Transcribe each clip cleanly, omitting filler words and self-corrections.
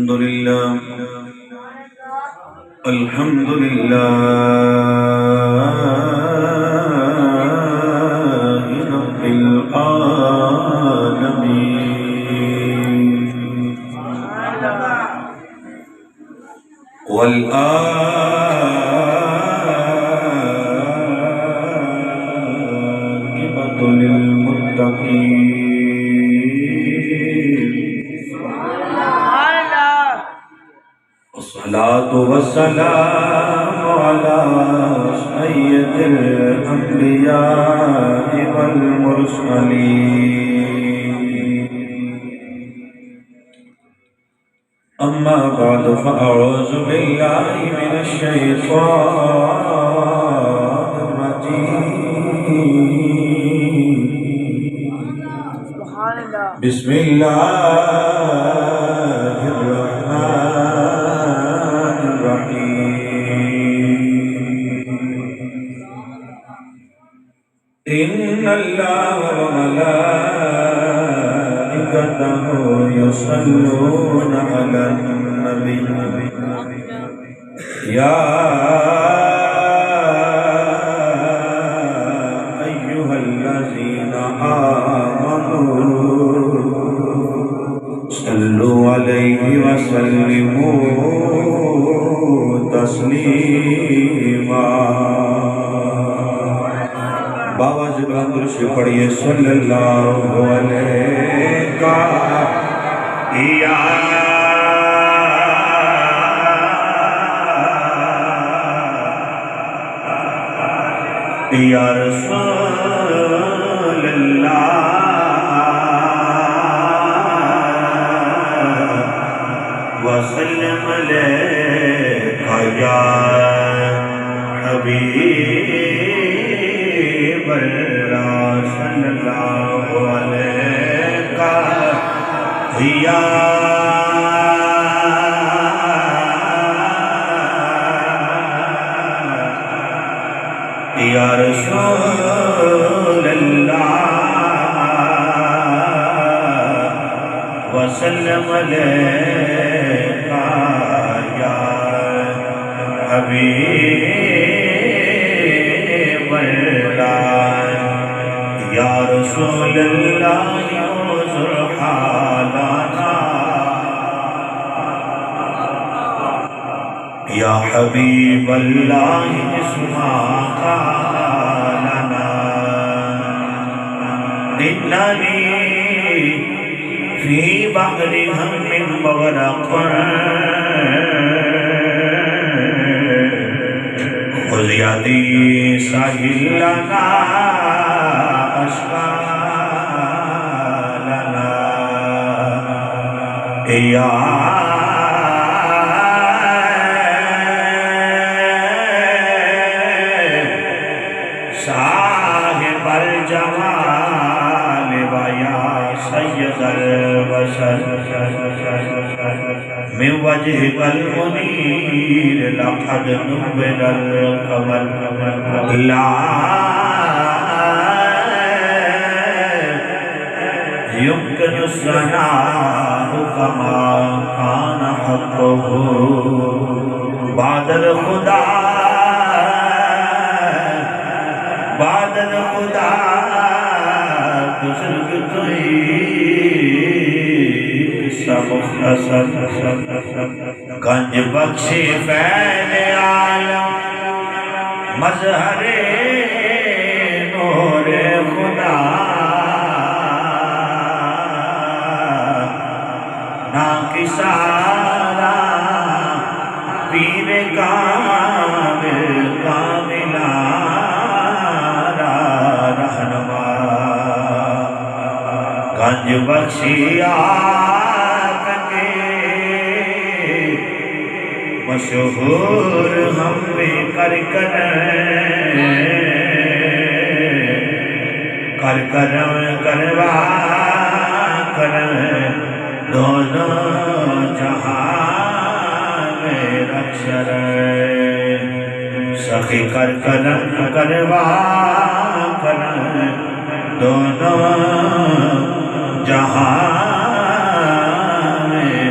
الحمد لله الحمد لله رب العالمين والعاقبة للمتقين والصلاة والسلام على سيد الأنبياء والمرسلين أما بعد فأعوذ بالله من الشيطان الرجيم بسم الله الرحمن الرحيم إن الله وملائكته يصلون على النبي يا أيها الذين آمنوا صلوا عليه وسلموا تسلیما بابا جبران درش پڑھئے صلی اللہ علیہ یا رسول اللہ وسلم علیہ یا حبیب اللہ صلی اللہ علیہ یا رسول اللہ وسلم علیہ یا حبیب اللہ یا رسول اللہ انظر حالنا یا حبیب اللہ اسمع قالنا اننی فی بحر ہم مغرق خذ یدی ساحل لنا اشکالنا یا صاحب الجمال ویا سید البشر من وجهك المنير لقد نور القمر لا يمكن الثناء كما كان حقه بعد الخدا بعد الخدا بزرگ توئی مختصر گنج بخشی فیض عالم مظہر نور خدا ناکسارا پیر کامل کاملا رہنما گنج بخشی مشہور ہم میں کر کروا دونوں جہاں میں رکشر سخی کروا دونوں جہاں میں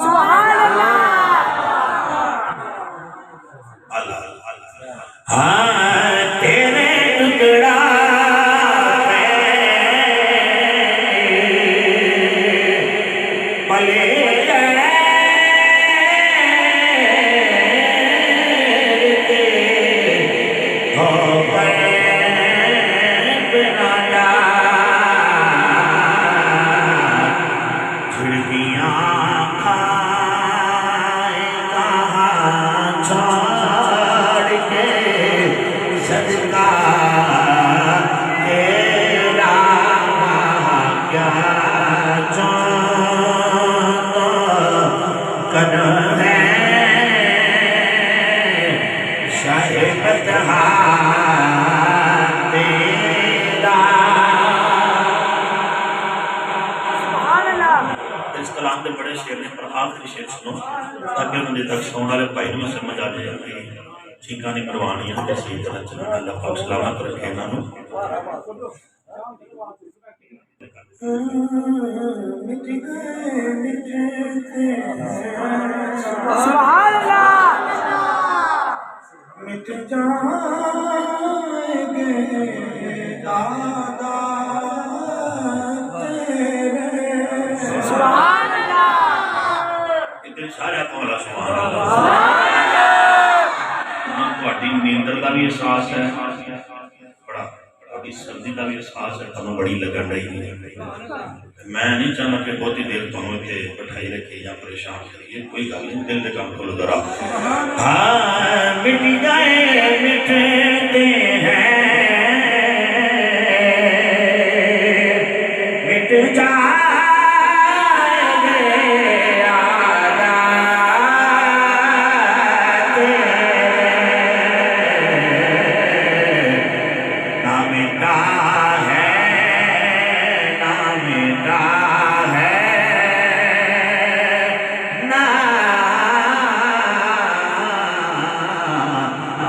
سبحان اللہ ہاں تیرے ٹکڑا پلے سبحان اللہ اس کلام کے بڑے شعر نے پر آخری شعر سنو تاکہ انہیں تک سننے والے بھائی میں سمجھ آ جائے کہ چیکاں نہیں مروانیاں تے صحیح طرح چلنا اللہ پاک سلامت رکھے انہاں نوں سبحان اللہ مٹ جائیں گے دادا تیرے سبحان اللہ اتنے سارے مولا سبحان اللہ تہاڈی نیندر کا بھی احساس ہے بڑا تہاڈی سردی کا بھی احساس ہے تانوں بڑی لگن رہی ہے میں نہیں چاہتا کہ بہت ہی دیر تانوں اتنے بٹھائی رکھے یا پریشان کریے کوئی گل نہیں دل دے کام کھولو ذرا ہاں مٹ گئے مٹتے ہیں مٹ جائیں گے آدھا نہ مٹا ہے نہ مٹا ہے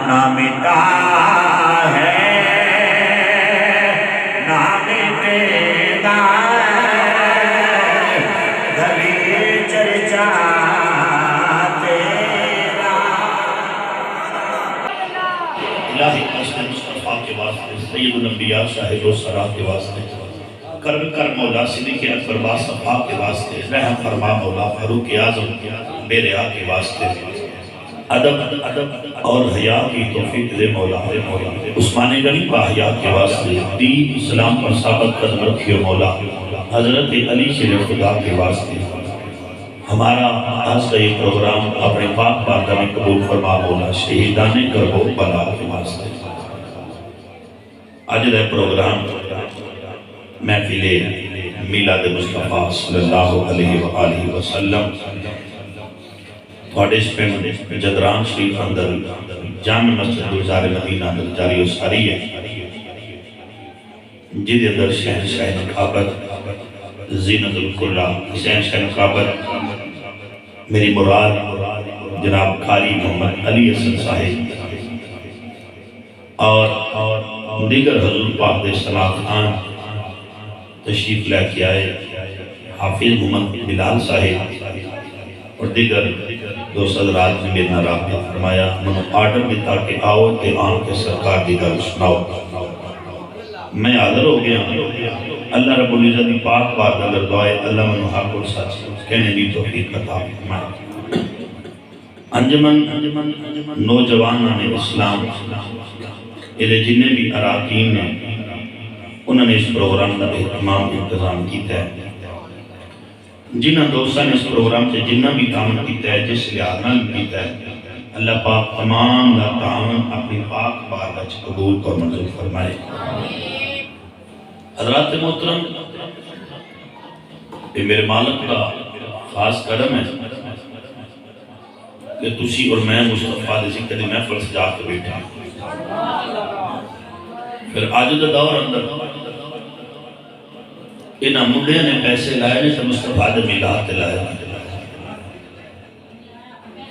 نہ مٹا ہے نہ مٹے گا گلی چرچا تیرا الہی قصد مصطفیٰ کے واسطے سید الانبیاء شاہد و سرا کے واسطے کرم کر مولا صدیق اکبر باصفا کے واسطے رحم فرما مولا فاروق اعظم بے ریا کے واسطے ادب اور حیا کی توفیق دے مولا عثمان غنی با حیا کے واسطے دین اسلام پر ثابت قدم رکھیو مولا حضرت علی شیر خدا کے واسطے ہمارا آج کا یہ پروگرام اپنے پاک بارگاہ میں قبول فرما مولا شہیدان کربو بلا کے واسطے آج کا پروگرام محفل میلاد مصطفیٰ صلی اللہ علیہ وآلہ وسلم تھوڑے اس پینڈ جدران شریف اندر جامع مسجد گلزار مدینہ اندر جاری و ساری ہے جدے اندر شہنشاہ نقابت زینت القلہ شہنشاہ نقابت میری مراد جناب قاری محمد علی حسن صاحب اور دیگر حضور پاک دے صلاح خان تشریف لے کے آئے حافظ محمد بلال صاحب اور دیگر دوست حضرات نے میرا رابطہ فرمایا منو آرڈر دیتا کہ آؤ تے آن کے سرکار دی گل سناؤ میں حاضر ہو گیا اللہ رب العزت دی پاک بات اگر دعائے اللہ منو حق اور سچ کہنے دی توفیق عطا فرمائے انجمن نوجوانان اسلام یہ جنہیں بھی اراکین نے انہوں نے اس پروگرام کا اہتمام انتظام کیتا ہے جنہ دوستان اس پروگرام سے جنہ بھی تعاون کیتا ہے جس لحاظ نال کیتا ہے اللہ پاک تمام دا تعاون اپنی پاک بارگاہ وچ قبول اور منظور فرمائے حضرات محترم یہ میرے مالک کا خاص کرم ہے کہ تسی اور میں مصطفیٰ دے ذکر دی محفل سجا کے بیٹھا پھر آج دا دور اندر انہاں منڈے نے پیسے لائے نے تو مصطفیٰ دے میلاد تے لائے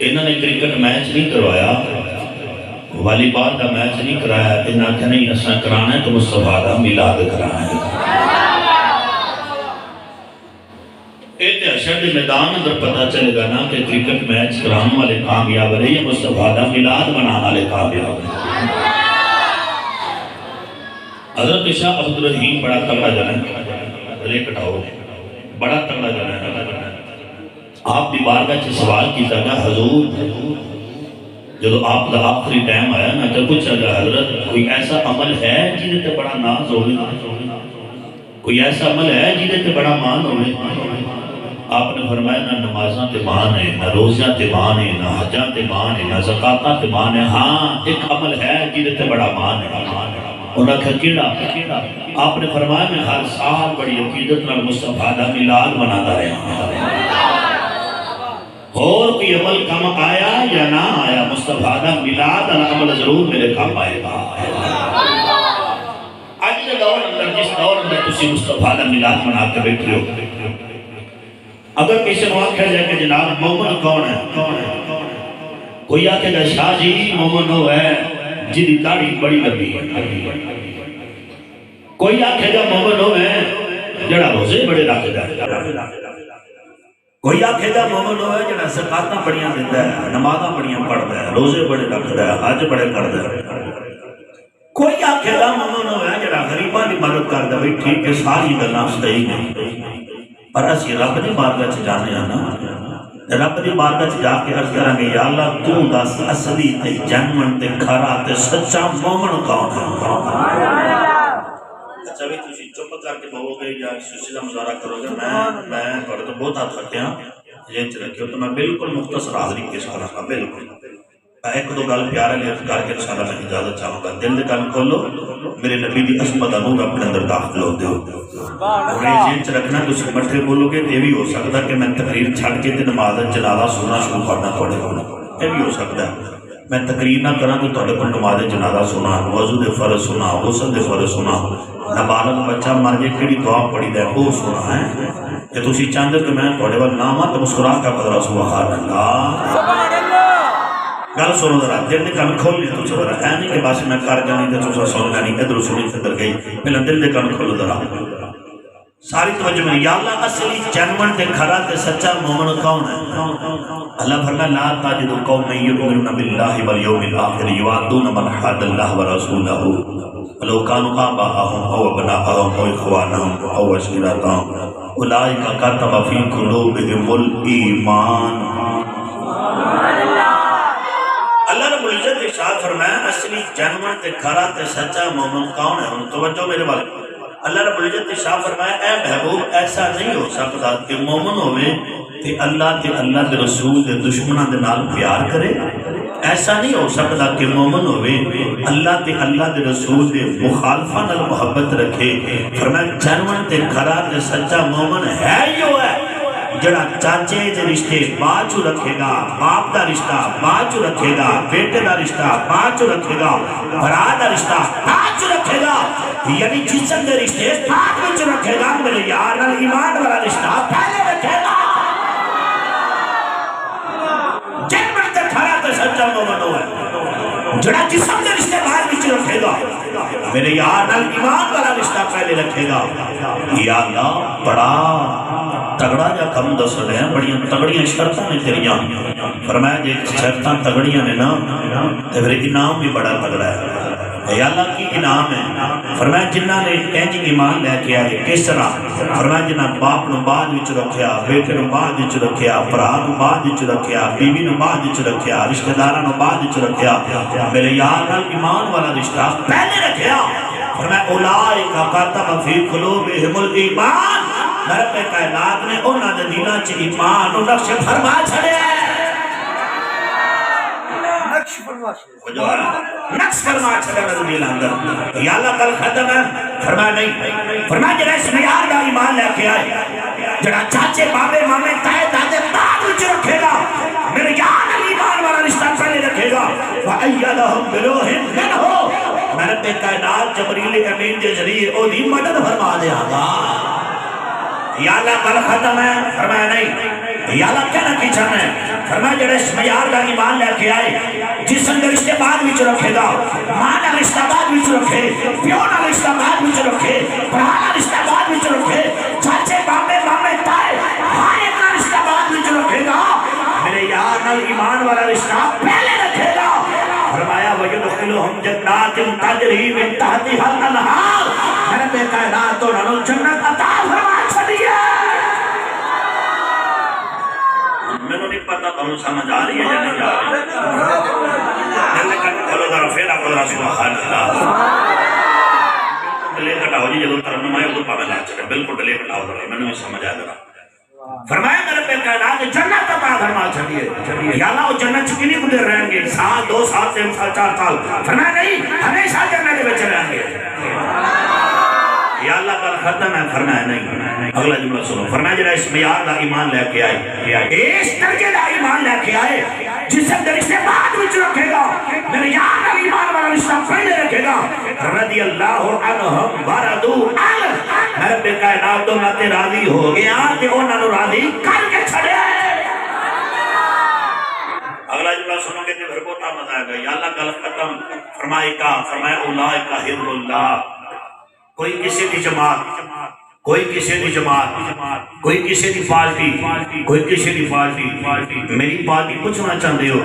انہوں نے کرکٹ میچ نہیں کروایا، والی بال کا میچ نہیں کرایا، انہوں نے نہیں اساں کرانا ہے تو مصطفیٰ دا میلاد کرانا ہے۔ حشر کے میدان اندر پتہ چلے گا نا کہ کرکٹ میچ کرانے والے کامیاب رہے یا مصطفیٰ دا میلاد منانے والے کامیاب رہے۔ حضرت شاہ عبدالرحیم بڑا تگڑا جانا ہے، ریک اٹھاؤ، بڑا تگڑا جانا ہے۔ آپ دی بارگاہ سے سوال کیتا گا حضور جب آپ کا آخری ٹائم آیا نا تو پوچھا گا حضرت کوئی ایسا عمل ہے جنہیں تے بڑا ناز ہوئے، کوئی ایسا عمل ہے جنہیں تے بڑا مان ہوئے؟ آپ نے فرمایا نہ نمازاں تے مان ہے، نہ روزیاں تے مان ہے، نہ حجاں تے مان ہے، نہ زکاتاں تے مان ہے، ہاں ایک عمل ہے جنہیں تے بڑا مان ہے۔ انہوں نے کہا کیڑا؟ آپ نے فرمایا میں ہر سال بڑی عقیدت نال مصطفیٰ دا میلاد مناتا رہا ہوں، اور کوئی عمل کم آیا یا نہ آیا مصطفیٰ دا میلاد دا عمل ضرور میرے کام آئے گا۔ آج کے دور اندر جس دور میں تسی مصطفیٰ دا میلاد منا کے بیٹھے ہو، اگر کسی نے آکھا جائے کہ جناب مومن کون ہے؟ کوئی آکھے گا شاہ جی مومن وہ ہے جدی داڑھی بڑی لمبی ہے، کوئی آکھے گا مومن وہ ہے جڑا روزے بڑے رکھدا ہے، کوئی آکھے گا مومن وہ ہے جڑا زکاتاں بڑیاں دیندا ہے، نمازاں بڑیاں پڑھدا ہے، روزے بڑے رکھدا ہے، حج بڑے کردا ہے، کوئی آکھے گا مومن وہ ہے جڑا غریباں دی مدد کردا ہے۔ ٹھیک ہے ساری گلاں صحیح ہیں، پر اسی رب دی بارگاہ چ جانے ہاں نا، رب دی بارگاہ چ جا کے عرض کریں گے یا اللہ تو دس اصلی تے جنون تے کھرا تے سچا مومن کون ہے؟ اچھا بھی تسی چپ کر کے بہو گے یا سلسلہ مظاہرہ کرو گے، میں پڑھ تو بہت ہاتھ رکھتے ہیں یہ چ رکھے ہو تو میں بالکل مختصر حاضری کس کروں گا، بالکل ایک دو گل پیارے لے کر کے انشاءاللہ میں اجازت چاہوں گا۔ دل دے کان کھولو، میرے نبی دی عظمت دا نور اپنے اندر داخل ہو دیو، اور یہ ذہن چ رکھنا تسی مٹھے بولو گے یہ بھی ہو سکتا کہ میں تقریر چھڑ کے تے نماز جنازہ سننا شروع کرنا پڑے گا، یہ بھی ہو سکتا ہے میں تقریر نہ کراں تو تہاڈے کول نماز جنازہ سنا، وضو دے فرض سنا، غسل دے فرض سنا، نابالغ بچہ مر جائے کیڑی دعا پڑھی دے وہ سنا ہے۔ جے تسی چاہندے کہ میں تہاڈے ول نہ آواں تو مسکرا کے بدلا سبحان اللہ، گل سنو ذرا دل دے کان کھول لے تو ذرا ہے نہیں کہ بس میں کر جانی تے تساں سن جانی ادھر سنی ادھر گئی، پہلا دل دے کان کھولو ذرا ساری توجہ میں یا اللہ اصلی جنون تے کھرا تے سچا مومن کون ہے؟ اللہ فرمایا لا تجد قوما یؤمنون باللہ والیوم الآخر یوادون من حاد اللہ ورسولہ ولو كانوا آباءهم او ابناءهم او اخوانهم او عشيرتهم اولئک كتب في قلوبهم الایمان۔ اللہ رب العزت ارشاد فرمایا اصلی جنون تے کھرا تے سچا مومن کون ہے؟ توجہ میرے والے، اللہ رب العزت ارشاد فرمایا اے محبوب ایسا نہیں ہو سکتا کہ مومن ہوئے تے اللہ دے رسول دے دشمناں دے نال پیار کرے، ایسا نہیں ہو سکتا کہ مومن ہوئے اللہ دے رسول دے مخالفاں نال محبت رکھے۔ فرمایا جنون تے کھرا تے سچا مومن ہے یو ہے جڑا چاچے دے رشتے بعد چو رکھے گا، باپ دا رشتہ بعد چو رکھے گا، بیٹے دا رشتہ بعد چو رکھے گا، بھرا دا رشتہ بعد چو رکھے گا، یعنی جسم دے رشتے بعد میں چو رکھے گا، میرے یار نال ایمان والا رشتہ پہلے رکھے گا۔ جنون تے کھرا تے سچا مومن ہوئے جڑا جسم دے رشتے بعد میں چو رکھے گا، میرے یار نال ایمان والا رشتہ پہلے رکھے گا۔ یا اللہ بڑا تگڑا جا کم دس رہے ہیں، بڑی تگڑیاں شرطاں نے تیریاں، فرمایا جے شرطاں تگڑیاں نے نا تو پھر انعام بھی بڑا تگڑا ہے۔ یا اللہ کی انعام ہے، فرمایا جنہ نے انج ایمان لے کے آئے کس طرح، فرمایا جنہ باپ نو بعد وچ رکھیا، بیٹے نو بعد وچ رکھیا، بھرا نو بعد وچ رکھیا، بیوی نو بعد وچ رکھیا، رشتہ داراں نو بعد وچ رکھیا، میرے یار نال ایمان والا رشتہ پہلے رکھیا۔ فرمایا اولئک کتب فی قلوبہم الایمان، رب کائنات نے انہاں دے دلاں چ ایمان نو نقش فرما چھڑیا ہے، نقش فرما چھڑیا ہے دل اندر۔ یا اللہ کل ختم ہے، فرمایا نہیں، فرمایا جڑا اس معیار دا ایمان لے کے آئے، جڑا چاچے بابے مامے تائے دادے بعد وچ رکھے گا، میرے یار ایمان والا رشتہ پہلے رکھے گا، وَأَيَّدَهُمْ بِرُوحٍ مِّنْهُ، میں رب کائنات جبریل امین کے ذریعے او دی مدد فرما دیا گا۔ یا اللہ کل ختم ہے، فرمایا نہیں، یا اللہ کہنا کی چاہنا ہے فرمایا جڑا اس معیار دا ایمان لے کے آئے جس اندر رشتے بعد وچ رکھے گا ماں نال رشتہ بعد وچ رکھے پیو نال رشتہ بعد وچ رکھے بھرا نال رشتہ بعد وچ رکھے چاچے بابے مامے تائے ہر ایک نال رشتہ بعد وچ رکھے گا میرے یار نال ایمان والا رشتہ پہلے رکھے گا فرمایا وَيُدْخِلُهُمْ جَنَّاتٍ تَجْرِي مِن تَحْتِهَا الْأَنْهَارُ رب کائنات انہوں نے جنت عطا فرما چھڑی ہے میں نے نہیں پتا تمہیں سمجھ آ رہی ہے یا نہیں آ رہی دل کٹ کھولو ذرا پھر آپ ذرا سبحان اللہ دلے کٹاؤ جی جب ترنم آئے تو پاوے لا چکے بالکل دلے کٹاؤ ذرا میں نے سمجھ آ ذرا فرمایا میرے پہ کائنات جنت عطا فرما چھڑی ہے یا اللہ وہ جنت چکنی گزر رہیں گے سال 2 سال 3 سال 4 سال فرمایا نہیں ہمیشہ جنت میں رہیں گے یا اللہ کا ختم ہے فرمایا نہیں اگلا جملہ سنو فرمایا جڑا اس معیار دا ایمان لے کے آئے اس درجے دا ایمان لے کے آئے جس اندر رشتے بعد وچ رکھے گا میرے یار دا ایمان والا رشتہ پہلے رکھے گا رضی اللہ عنہم ورضوا عنہ میرے بے کائنات تو میں تے راضی ہو گیا تے انہاں نوں راضی کر کے چھڑے اگلا جملہ سنو کہ پھر بہت مزہ آئے گا یا اللہ کا ختم فرمایا اولئک حزب اللہ کوئی کسی دی جماعت کوئی کسی دی جماعت کوئی کسی دی پارٹی کوئی کسی دی پارٹی میری پارٹی پوچھنا چاہتے ہو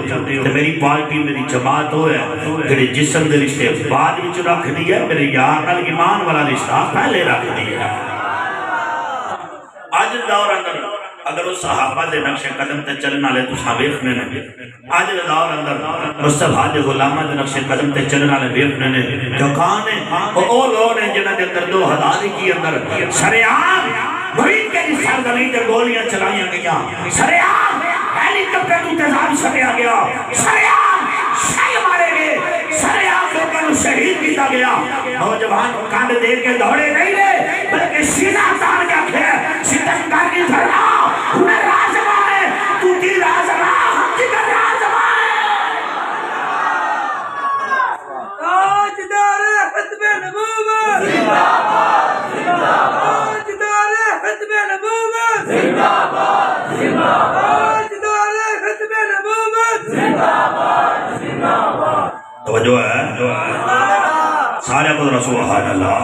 کہ میری پارٹی میری جماعت ہو ہے کہ جسم دے رشتے بعد وچ رکھ دی ہے میرے یار نال ایمان والا رشتہ پہلے رکھ دی ہے اج دور اندر اگر اس صحابہ دے نقش قدم تے چلنا لے تو ویکھنے نے اج دے دور اندر مصطفیٰ دے غلاماں دے نقش قدم تے چلنا لے ویکھنے نے جو کان ہے او لوگ نے جنہاں دے اندر 2000 کی اندر شریعت مرید کے سرزمین تے گولیاں چلائیاں گئیاں شریعت ہیلی کاپٹر تو تیزاب چھڑیا گیا شریعت شے مارے گئے شریعت لوگوں کو شہید کیتا گیا نوجوان کانڈ دے کے دوڑے نہیں رہے بلکہ سینہ تان کے کھے ستم کر کی دھرنا انہیں رازمہ ہے تو دی رازمہ ہم کی کر رازمہ ہے تاجدار ختم نبوت زندہ باد زندہ باد تاجدار ختم نبوت زندہ باد زندہ باد تاجدار ختم نبوت زندہ باد زندہ باد توجہ ہے سارے کو ذرا سبحان اللہ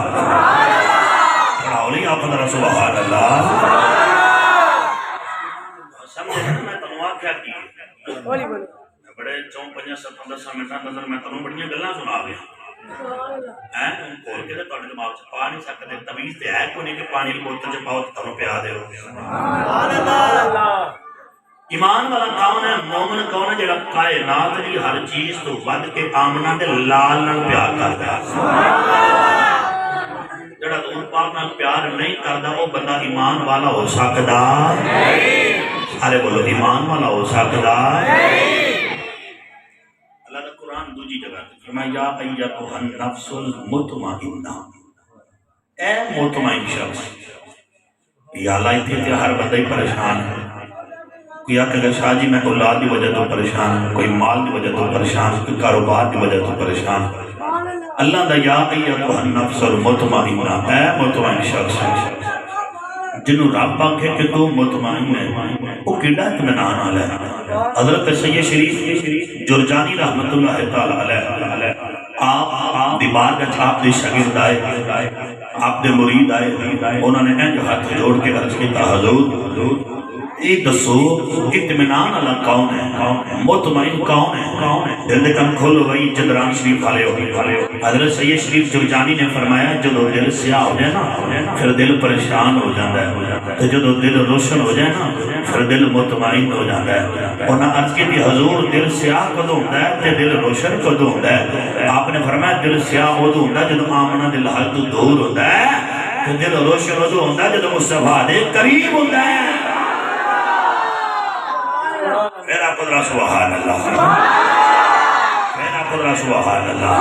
پڑھاؤ نہیں آپ ذرا سبحان اللہ سمجھے میں تنوا کیا کی بڑے 4-5-7-10 منٹ اندر میں تنوں بڑیاں گلاں سنا گیا کھول کے تو تھوڑے دماغ سے پا نہیں سکتے تمیز تے ہے کوئی نہیں کہ پانی کی بوتل چ پاؤ تنوں پیا دے ایمان والا کون ہے مومن کون ہے جڑا کائنات دی ہر چیز تو ود کے آمنہ دے لال نال پیار کردا ہے جڑا دور پاک نال پیار نہیں کردا وہ بندہ ایمان والا ہو سکدا نہیں سارے بولو ایمان والا ہو سکدا نہیں اللہ دا قرآن دوجی جگہ فرمایا یا ایتھا النفس المطمئنہ اے مطمئن شخص یا اللہ اتنے ہر بندہ ہی پریشان ہے کوئی آکے شاہ جی میں اولاد دی وجہ تو پریشان کوئی مال دی وجہ تو پریشان کوئی کاروبار دی وجہ تو پریشان اللہ دا یا ایتھا النفس المطمئنہ اے مطمئن شخص جنہوں رب آکھے کہ تو مطمئن ہے وہ کیڑا اطمینان آلہ ہے حضرت سید شریف جرجانی رحمت اللہ تعالی علیہ آپ دیوار کا چھاپ دے شاگرد آئے آپ دے مرید آئے انہوں نے انج ہاتھ جوڑ کے عرض کیتا حضور ایک دسو اطمینان اللہ کون ہے مطمئن کون ہے دل دے کم کھولو وہی جدران شریف کھالے ہو حضرت سید شریف جرجانی نے فرمایا جدو دل سیاہ ہو جائے نا پھر دل پریشان ہو جاتا ہے تو جدو دل روشن ہو جائے نا پھر دل مطمئن ہو جاتا ہے انہاں عرض کی تھی حضور دل سیاہ کدو ہوتا ہے تے دل روشن کدو ہوتا ہے آپ نے فرمایا دل سیاہ کدو ہوتا ہے جدو آمنہ دل حل تو دور ہوتا ہے تو دل روشن کدو ہوتا ہے جدو مصطفیٰ دے قریب ہوتا ہے میرا قدرہ سبحان اللہ میرا قدرہ سبحان اللہ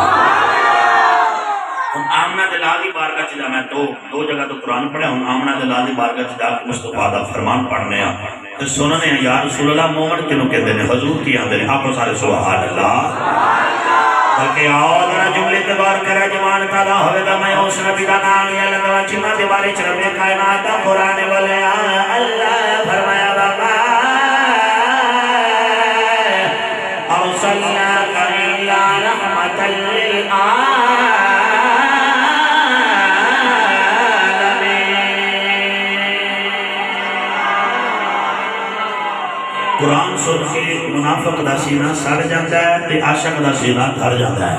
ہم آمنہ دلالی بارگاہ چلا میں دو جگہ تو قرآن پڑھے ہم آمنہ دلالی بارگاہ چلا مصطفیٰ دا فرمان پڑھنے ہیں تو سننے ہیں یا رسول اللہ مومن کنوں کے دینے حضور کی آندے ہیں آپ سارے سبحان اللہ بلکہ آؤ ذرا جملے تبار کرا جوان تعالیٰ ہوئے گا میں اس نبی دا نام یا لگا چنہ دیواری چرمے کائنات قرآن والے اللہ فرمایا بابا سن کے منافق دا سینہ سڑ جاتا ہے تے عاشق دا سینہ دھر جاتا ہے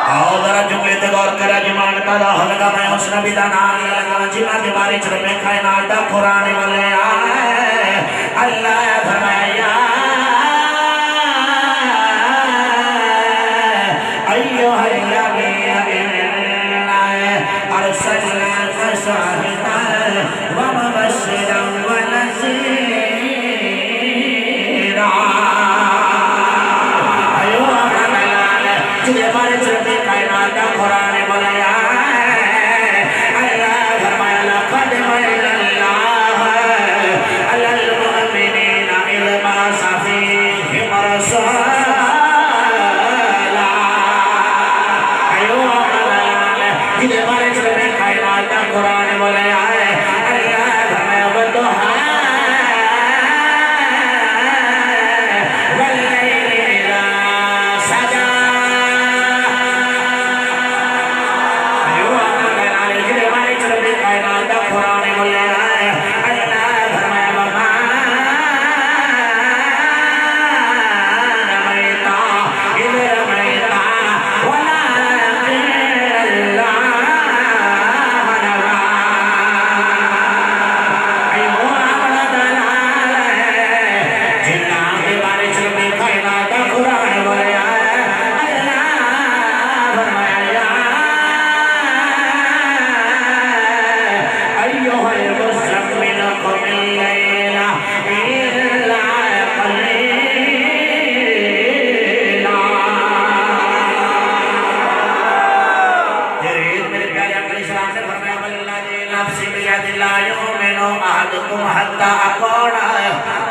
آؤ ذرا جملے تے غور کرا جمان پیدا ہو لگا میں اس نبی دا نام لگا جنہ کے بارے چ رب کائنات دا قرآن والے آئے اللہ فرمایا ایھا الذین ارسلناک شاہدا ومبشرا ونذیرا ایھا الذین جنہ بارے چ رب کائنات دا قرآن والے آئے اللہ فرمایا لقد من اللہ علی المؤمنین اذ بعث فیہم رسولا ایھا الذین جنہ بارے چ رب کائنات دا قرآن والے آئے اللہ فرمایا والضحی واللیل اذا سجی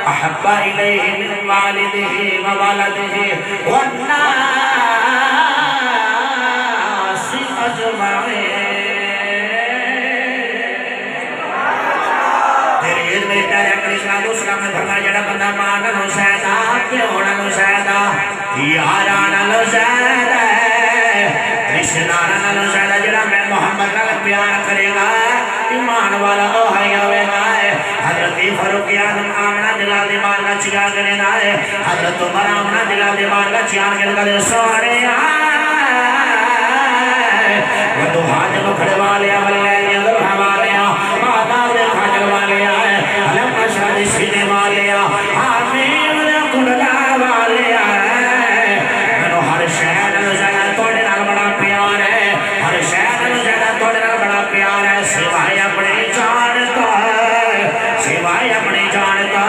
أحب إليه من والده وولده والناس أجمعين تیرے علم میں پیارے اکرم صلی اللہ علیہ وسلم نے فرمایا جڑا بندہ مانا نو شہدا پیونا نو شہدا یارانا نو شہدا رشتدارانا نو شہدا جڑا میں محمد نال پیار کرے گا ایمان والا اوہی ہوئے گا حضرت فاروق اعظم آمنہ دلال دیمان کا چیان کرنے آئے حضرت عمر آمنہ دلال دیمان کا چیان کرنے سوڑے آئے ودو حاجب کھڑے والے والے یدر حوالے مادار دے خاجل والے آئے علم اشرد سینے والے آمین دے کڑلا والے آئے منو ہر شہر زیادہ توڑے نال بڑا پیار ہے ہر شہر زیادہ توڑے نال بڑا پیار ہے سوائے اپنے جانتا سوائے اپنی جانتا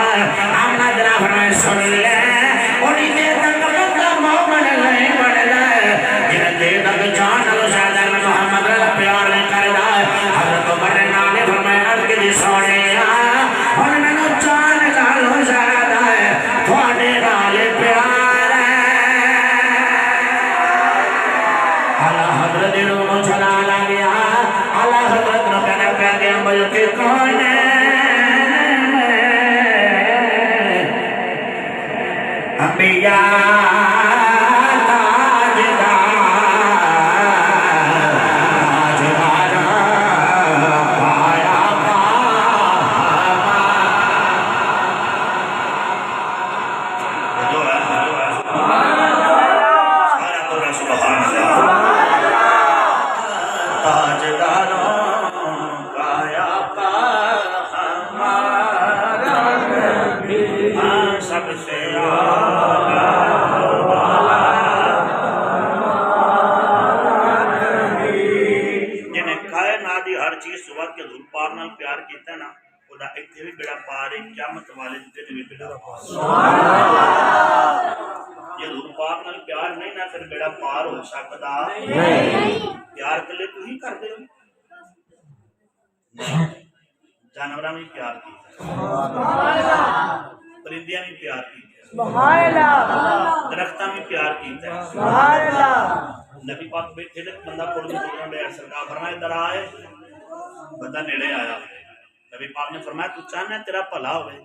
آمنہ جنا فرمائے سن لے انہی دے تک بندہ مومن نہیں بڑھ لے جن دے تک جان لو زیادہ میں محمد اللہ پیار نہیں کر لائے حضرت عمر نانے فرمائے عرض کی دی سوڑے انہوں نے جان لو زیادہ ہے تھوڑے نالے پیار ہے اللہ حضرت انہوں چلا لگیا اللہ حضرت نو کہنے پہ گیا مجھے کون ہے انبیاء پیار کیتا ہے نا خدا ایک بھی بڑا پار ہے قیامت والے دن بھی بڑا پار یہ حضور پاک نال پیار نہیں نہ پھر بڑا پار ہو سکتا پیار کلے تو ہی کر دے جانوراں بھی پیار کیتا پرندیاں بھی پیار کیتا درختاں بھی پیار کیتا نبی پاک بیٹھے تھے بندہ پڑھ دے سرکار فرمائے ادھر آئے بندہ نیڑے آیا نبی پاک نے فرمایا تو چاہنا ہے تیرا بھلا ہوئے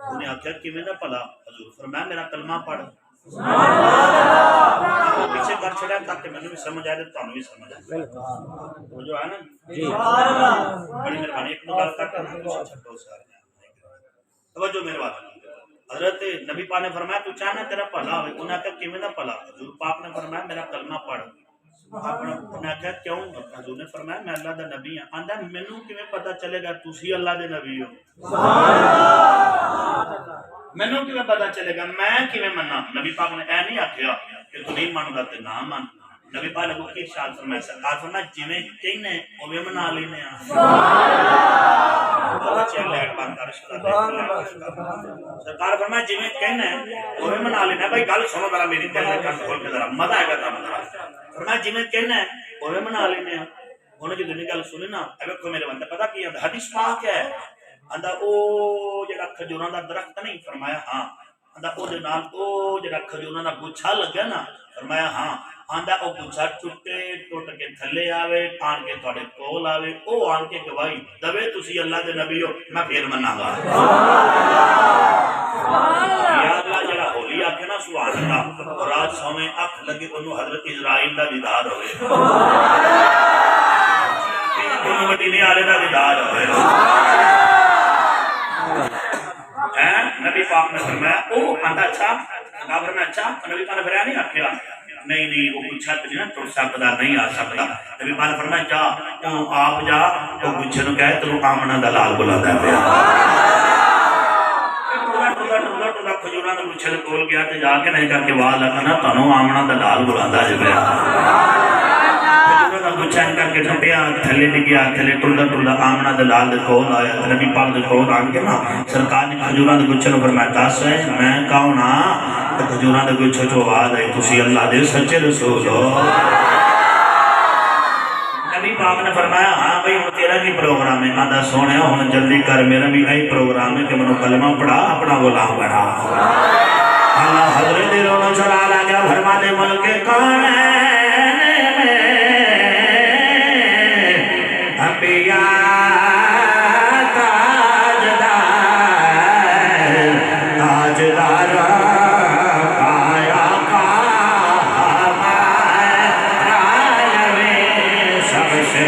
انہیں آخیا کیویں دا بھلا حضور فرمایا میرا کلمہ پڑھ پیچھے کر چھڑا تاکہ میں بھی سمجھ آئے تو تانوں بھی سمجھ آئے وہ جو ہے نا بڑی مہربانی ایک نو گل کٹ چھڈو سارے توجہ میرے بات حضرت نبی پاک نے فرمایا تو چاہنا تیرا بھلا ہوئے، انہوں نے کہا کیویں دا بھلا؟ حضور پاک نے فرمایا میرا کلمہ پڑھ. انہوں نے کہا کیوں؟ حضور نے فرمایا میں اللہ دا نبی ہوں. آندا مینوں کیویں پتہ چلے گا تسی اللہ دے نبی ہو؟ مینوں کیویں پتہ چلے گا؟ میں کیویں مننا؟ نبی پاک نے اے نہیں آکھیا کہ تو نہیں مندا تے نہ من. نبی پاک نے کی ارشاد فرمایا سرکار فرمایا جویں کہنے اوویں منا لینے آ. سرکار فرمایا جویں کہنا ہے اوویں منا لینا. بھائی گل سنو ذرا میری دل دے کان کھول کے ذرا مزہ آئے گا تمہیں ذرا. فرمایا جویں کہنا ہے اوویں منا لینے آ. انہوں نے جدوں گل سنی نا ویکھو میرے بندے پتہ کی ہے حدیث پاک ہے آندا او جڑا کھجوراں دا درخت نہیں؟ فرمایا ہاں. آندا او دے نال او جڑا کھجوراں دا گچھا لگا نا؟ فرمایا ہاں. آندا او گچھا ٹوٹے ٹوٹ کے تھلے آوے آن کے تواڈے کول آوے او آن کے گواہی دوے تسی اللہ دے نبی ہو میں پھر مناں گا. یا اللہ جڑا ہولی آکھے نا سبحان اللہ اور رات سویں اکھ لگے اونوں حضرت اسرائیل دا دیدار ہوئے. اونوں مدینے والے دا دیدار ہوئے. نبی پاک نے فرمایا او آندا اچھا نہ فرمایا اچھا. نبی پاک نے فرمایا نہیں آکھیا نہیں وہ گچھا تو نہیں ٹوٹ سکتا نہیں آ سکتا. نبی پاک نے فرمایا جا تو آپ جا وہ گچھے نو کہے تینوں آمنا دا لال بلاندا پیا. ٹولا کھجوراں دے گچھے دے کول گیا تے جا کے نہیں کر کے آواز لگا تانوں آمنا دا لال بلاندا جے پیا. گچھا کر کے ٹپیا تھلے ڈگیا تھلے ٹردا آمنا دے لال دے کول آیا. نبی پاک دے کول آن کے نا سرکار نے کھجوراں دے گچھے نو فرمایا دس ہے میں کون ہاں؟ کھجوراں دے گچھے چوں آواز آئی تسی اللہ دے سچے رسول ہو. نبی پاک نے فرمایا ہاں بھائی ہن تیرا کی پروگرام ہے؟ آندا سونیا ہن جلدی کر میرا بھی یہی پروگرام ہے کہ مینوں کلمہ پڑھا اپنا غلام بنا. اللہ حضرت رونا چلا گیا فرما دے ملک کون ہے تاجدار آیا سب سے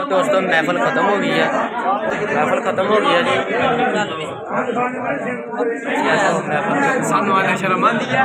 دوستوں محفل ختم ہو گئی ہے. محفل ختم ہو گئی ہے جی. سانو آنے شرم آندی ہے.